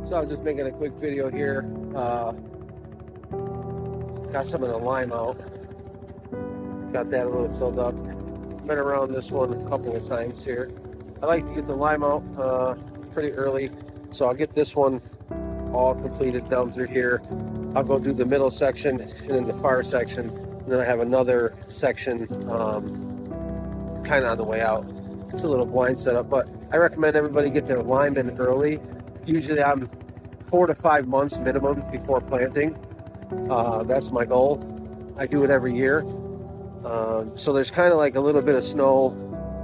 So I'm just making a quick video here. Got some of the lime out. Got that a little filled up. Been around this one a couple of times here. I like to get the lime out pretty early. So I'll get this one all completed down through here. I'll go do the middle section and then the far section. And then I have another section kind of on the way out. It's a little blind setup, but I recommend everybody get their lime in early. Usually I'm 4 to 5 months minimum before planting. That's my goal. I do it every year. So there's kind of like a little bit of snow,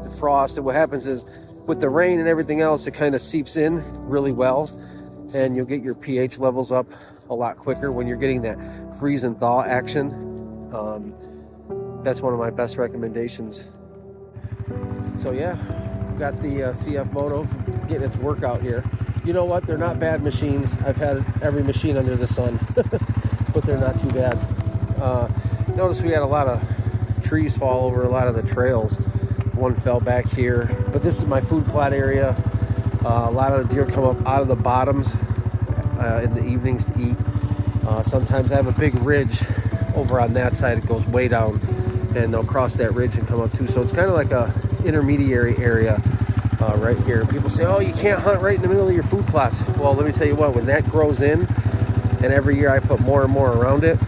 the frost, and what happens is with the rain and everything else, it kind of seeps in really well, and you'll get your pH levels up a lot quicker when you're getting that freeze and thaw action. That's one of my best recommendations. So yeah, got the CF Moto getting its workout here. You know what? They're not bad machines. I've had every machine under the sun, but they're not too bad. Notice we had a lot of trees fall over a lot of the trails. One fell back here, but this is my food plot area. A lot of the deer come up out of the bottoms in the evenings to eat. Sometimes I have a big ridge over on that side. It goes way down, and they'll cross that ridge and come up too. So it's kind of like a intermediary area right here. People say, oh, you can't hunt right in the middle of your food plots. Well, let me tell you what, when that grows in, and every year I put more and more around it,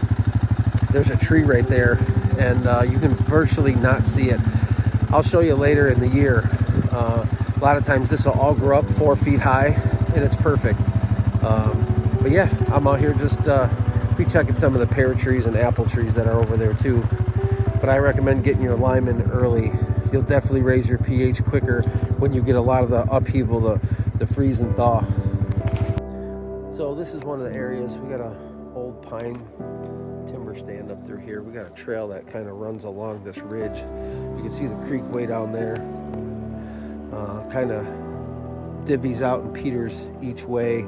there's a tree right there, and you can virtually not see it. I'll show you later in the year. A lot of times this will all grow up 4 feet high, and it's perfect. But yeah, I'm out here just be checking some of the pear trees and apple trees that are over there too. But I recommend getting your lime in early. You'll definitely raise your pH quicker when you get a lot of the upheaval, the freeze and thaw. So this is one of the areas. We got a old pine timber stand up through here. We got a trail that kind of runs along this ridge. You can see the creek way down there. Kind of divvies out and peters each way.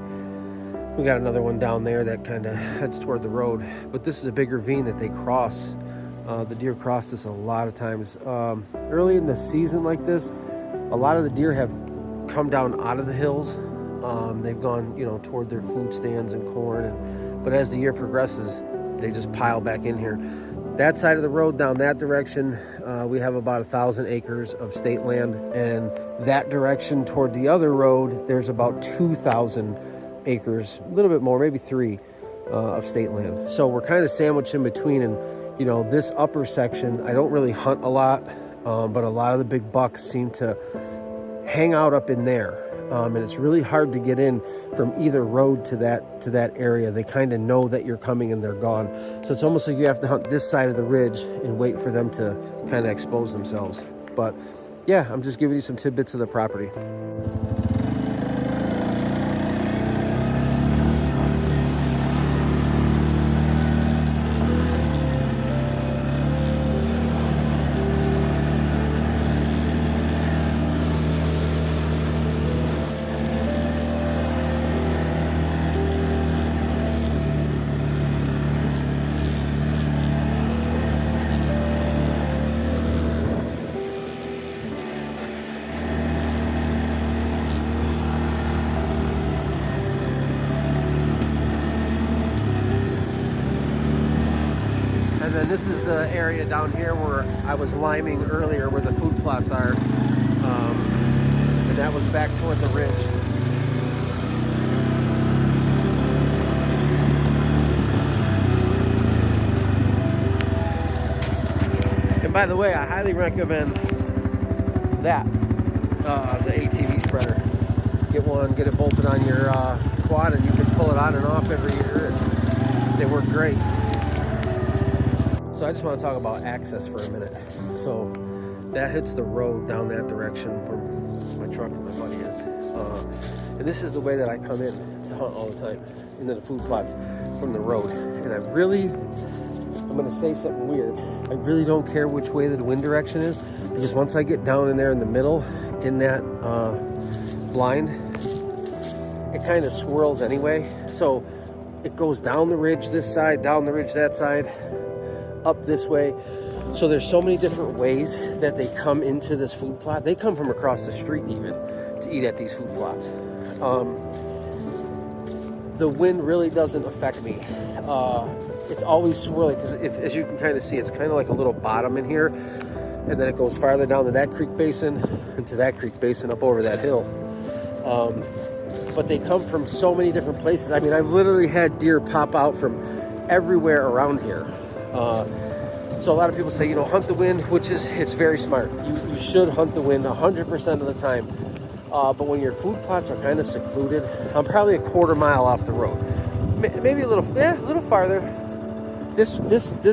We got another one down there that kind of heads toward the road. But this is a big ravine that they cross. The deer cross this a lot of times. Early in the season like this, a lot of the deer have come down out of the hills. They've gone, toward their food stands and corn. But as the year progresses, they just pile back in here. That side of the road down that direction, we have about 1,000 acres of state land. And that direction toward the other road, there's about 2,000 acres, a little bit more, maybe 3 of state land. So we're kind of sandwiched in between. And this upper section, I don't really hunt a lot, but a lot of the big bucks seem to hang out up in there. And it's really hard to get in from either road to that area. They kind of know that you're coming and they're gone. So it's almost like you have to hunt this side of the ridge and wait for them to kind of expose themselves. But yeah, I'm just giving you some tidbits of the property. And then this is the area down here where I was liming earlier, where the food plots are. And that was back toward the ridge. And by the way, I highly recommend that, the ATV spreader. Get one, get it bolted on your quad, and you can pull it on and off every year. And they work great. So I just want to talk about access for a minute. So that hits the road down that direction where my truck and my buddy is. And this is the way that I come in to hunt all the time, into the food plots from the road. And I'm going to say something weird. I really don't care which way the wind direction is, because once I get down in there in the middle, in that blind, it kind of swirls anyway. So it goes down the ridge this side, down the ridge that side, up this way. So there's so many different ways that they come into this food plot. They come from across the street even to eat at these food plots. the wind really doesn't affect me. It's always swirling because as you can kind of see, it's kind of like a little bottom in here, and then it goes farther down to that creek basin and to that creek basin up over that hill. But they come from so many different places. I mean, I've literally had deer pop out from everywhere around here. So a lot of people say, you know, hunt the wind, which is, it's very smart. You should hunt the wind 100% of the time. But when your food plots are kind of secluded, I'm probably a quarter mile off the road. Maybe a little farther. This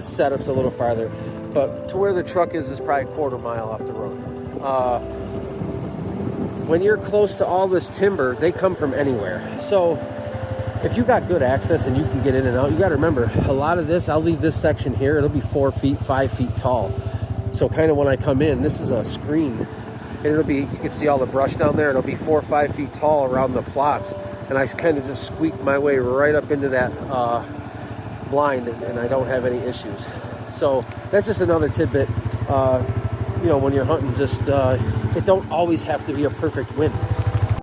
setup's a little farther, but to where the truck is probably a quarter mile off the road. When you're close to all this timber, they come from anywhere. So if you got good access and you can get in and out, you got to remember, a lot of this, I'll leave this section here, it'll be 4 feet, 5 feet tall. So kind of when I come in, this is a screen, and it'll be, you can see all the brush down there, it'll be 4 or 5 feet tall around the plots. And I kind of just squeak my way right up into that blind, and I don't have any issues. So that's just another tidbit. You know, when you're hunting, just it don't always have to be a perfect wind.